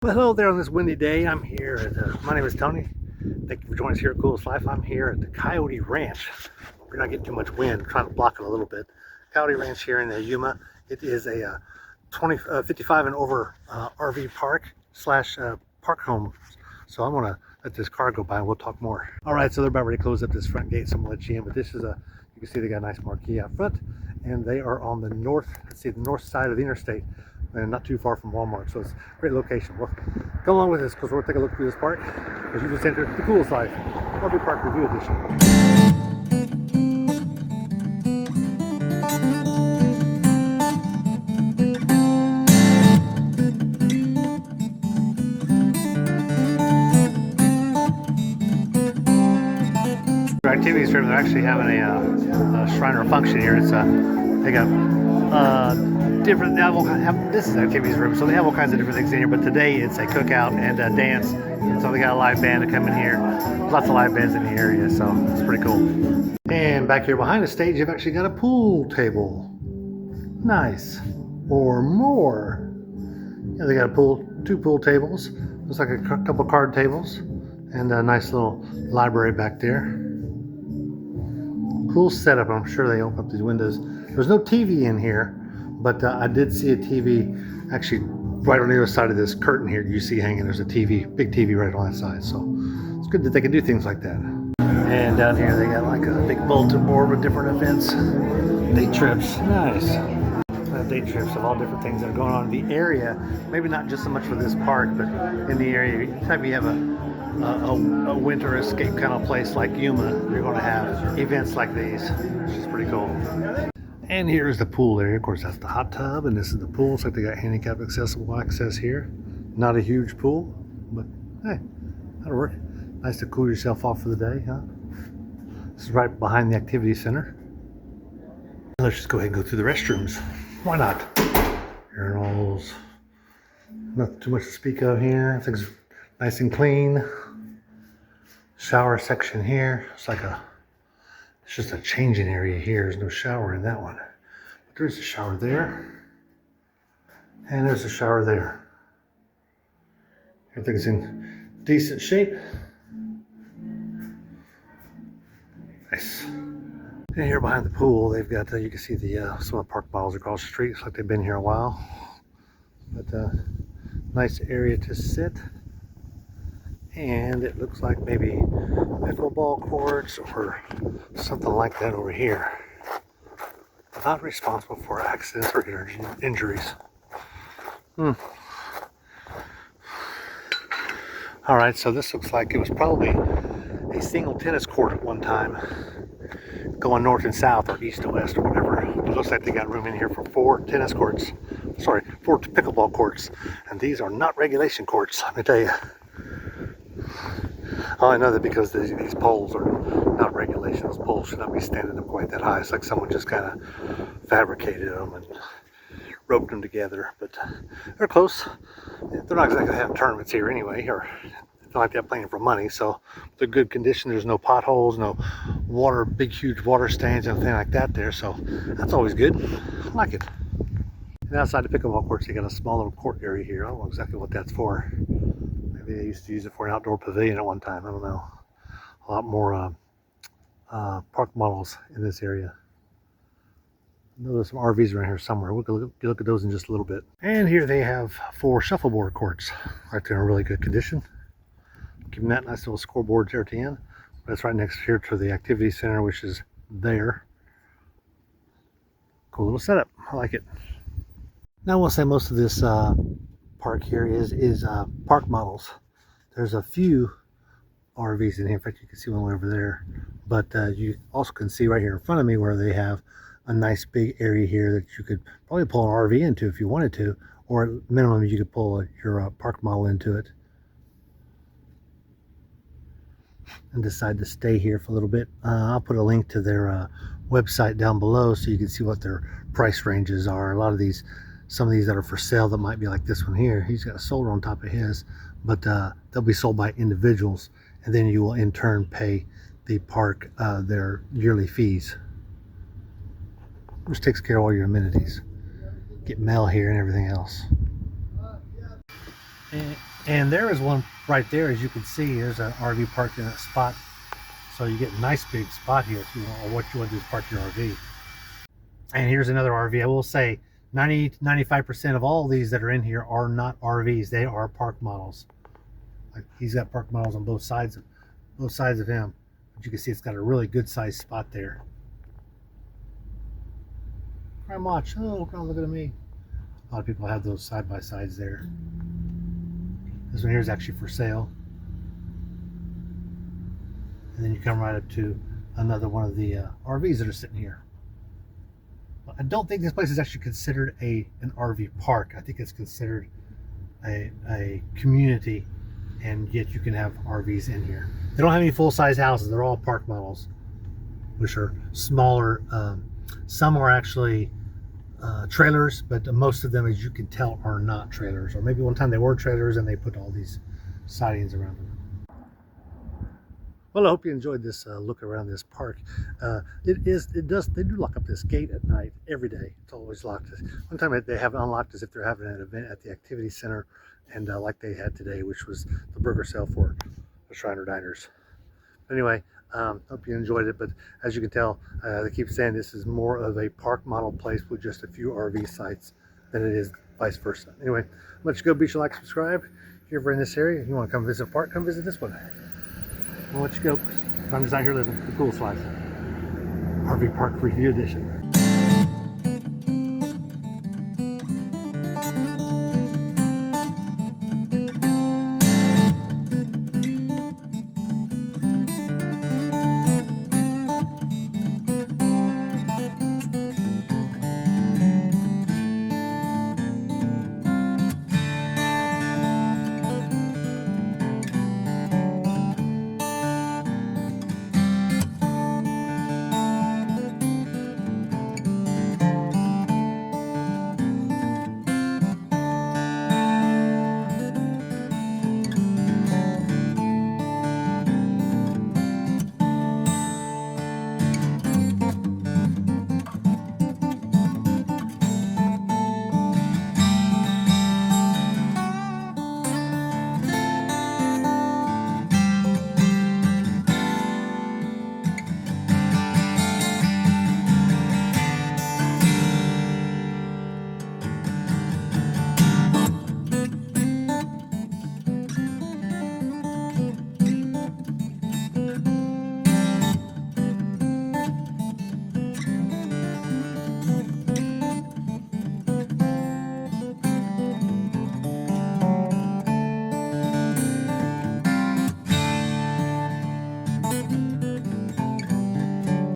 Well, hello there on this windy day. I'm here at, my name is Tony. Thank you for joining us here at Coolest Life. I'm here at the Coyote Ranch. We're not getting too much wind. I'm trying to block it a little bit. Coyote Ranch here in the Yuma. It is a 55 and over RV park slash park home. So I'm gonna let this car go by and we'll talk more. All right, so they're about ready to close up this front gate, so I'm gonna let you in. But this is you can see they got a nice marquee out front, and they are on the north. Let's see, the north side of the interstate, and not too far from Walmart. So it's a great location. Well, come along with us because we're gonna take a look through this park as you just entered the Coolest Life RV Park Review Edition. Our activities room, they're actually having a Shriner function here. It's they got different. They have, this is activities room, so they have all kinds of different things in here. But today it's a cookout and a dance, and so they got a live band to come in here. Lots of live bands in the area, so it's pretty cool. And back here behind the stage, you've actually got a pool table. Nice, or more. Yeah, they got two pool tables. Looks like a couple card tables, and a nice little library back there. Cool setup. I'm sure they open up these windows. There's no TV in here, but I did see a TV actually right on the other side of this curtain here. You see hanging, there's a TV, big TV right on that side. So it's good that they can do things like that. And down here they got like a big bulletin board with different events. Day trips, nice. Day trips of all different things that are going on in the area. Maybe not just so much for this park, but in the area. Anytime you have a winter escape kind of place like Yuma, you're going to have events like these, which is pretty cool. And here's the pool area. Of course, that's the hot tub, and this is the pool. Looks like they got handicap accessible access here. Not a huge pool, but hey, that'll work. Nice to cool yourself off for the day, huh? This is right behind the activity center. Let's just go ahead and go through the restrooms. Why not? Urinals. Not too much to speak of here. Everything's nice and clean. Shower section here. It's just a changing area here. There's no shower in that one. But there's a shower there. And there's a shower there. Everything's in decent shape. Nice. And here behind the pool, they've got, you can see some of the park bottles across the street. It's like they've been here a while. But nice area to sit. And it looks like maybe pickleball courts or something like that over here. Not responsible for accidents or injuries. All right, so this looks like it was probably a single tennis court at one time, going north and south or east to west or whatever. It looks like they got room in here for 4 tennis courts. Sorry, 4 pickleball courts. And these are not regulation courts, let me tell you. Oh, I know that because these poles are not regulation. Those poles should not be standing up quite that high. It's like someone just kind of fabricated them and roped them together. But they're close. They're not exactly having tournaments here anyway, or it's not like they're playing for money. So they're good condition. There's no potholes, no water, big huge water stains, anything like that there. So that's always good. I like it. And outside the pickleball courts, you got a small little court area here. I don't know exactly what that's for. Maybe they used to use it for an outdoor pavilion at one time. I don't know. A lot more park models in this area. I know there's some RVs around here somewhere. We'll look at those in just a little bit. And here they have 4 shuffleboard courts. Right there in really good condition. Keeping that nice little scoreboard there at the end. That's right next here to the activity center, which is there. Cool little setup. I like it. Now I will say most of this park here is park models. There's a few RVs in here. In fact, you can see one over there. But you also can see right here in front of me where they have a nice big area here that you could probably pull an RV into if you wanted to, or at minimum you could pull your park model into it and decide to stay here for a little bit. I'll put a link to their website down below so you can see what their price ranges are. A lot of these, some of these that are for sale that might be like this one here, he's got a solar on top of his, but they'll be sold by individuals, and then you will in turn pay the park their yearly fees, which takes care of all your amenities. Get mail here and everything else. And there is one right there, as you can see. There's an RV parked in that spot. So you get a nice big spot here if you want, or what you want to do is park your RV. And here's another RV. I will say 95% of all these that are in here are not RVs. They are park models. Like he's got park models on both sides of him. But you can see it's got a really good sized spot there. Crime watch. Oh, come on, look at me. A lot of people have those side by sides there. This one here is actually for sale. And then you come right up to another one of the RVs that are sitting here. I don't think this place is actually considered an RV park. I think it's considered a community, and yet you can have RVs in here. They don't have any full-size houses. They're all park models, which are smaller. Some are actually trailers, but most of them, as you can tell, are not trailers. Or maybe one time they were trailers and they put all these sidings around them. Well, I hope you enjoyed this look around this park. They do lock up this gate at night every day. It's always locked. One time they have it unlocked as if they're having an event at the activity center, and like they had today, which was the burger sale for the Shriner Diners. Anyway, hope you enjoyed it. But as you can tell, they keep saying this is more of a park model place with just a few RV sites than it is vice versa. Anyway, let you go. Be sure to like, subscribe. If you're ever in this area, if you want to come visit a park, come visit this one. I'll let you go. I'm just out here living the coolest life. RV Park Review Edition.